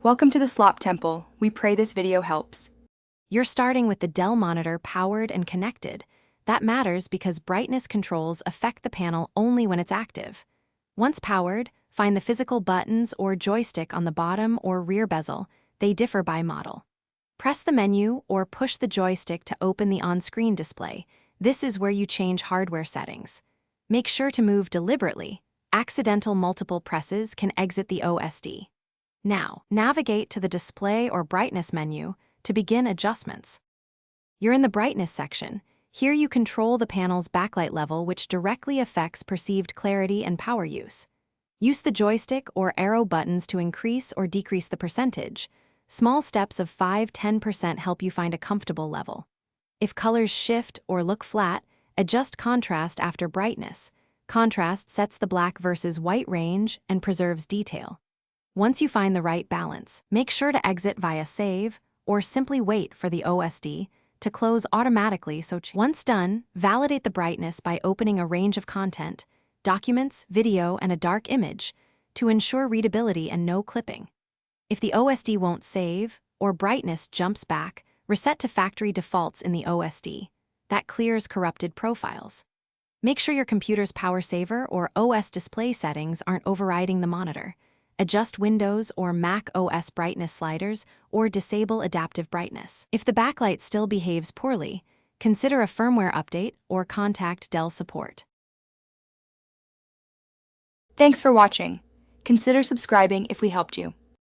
Welcome to the Slop Temple. We pray this video helps. You're starting with the Dell monitor powered and connected. That matters because brightness controls affect the panel only when it's active. Once powered, find the physical buttons or joystick on the bottom or rear bezel. They differ by model. Press the menu or push the joystick to open the on-screen display. This is where you change hardware settings. Make sure to move deliberately. Accidental multiple presses can exit the OSD. Now, navigate to the Display or Brightness menu to begin adjustments. You're in the Brightness section. Here you control the panel's backlight level, which directly affects perceived clarity and power use. Use the joystick or arrow buttons to increase or decrease the percentage. Small steps of 5–10% help you find a comfortable level. If colors shift or look flat, adjust contrast after brightness. Contrast sets the black versus white range and preserves detail. Once you find the right balance, make sure to exit via Save or simply wait for the OSD to close automatically. Once done, validate the brightness by opening a range of content, documents, video, and a dark image to ensure readability and no clipping. If the OSD won't save or brightness jumps back, reset to factory defaults in the OSD. That clears corrupted profiles. Make sure your computer's power saver or OS display settings aren't overriding the monitor. Adjust Windows or Mac OS brightness sliders or disable adaptive brightness. If the backlight still behaves poorly, consider a firmware update or contact Dell support. Thanks for watching. Consider subscribing if we helped you.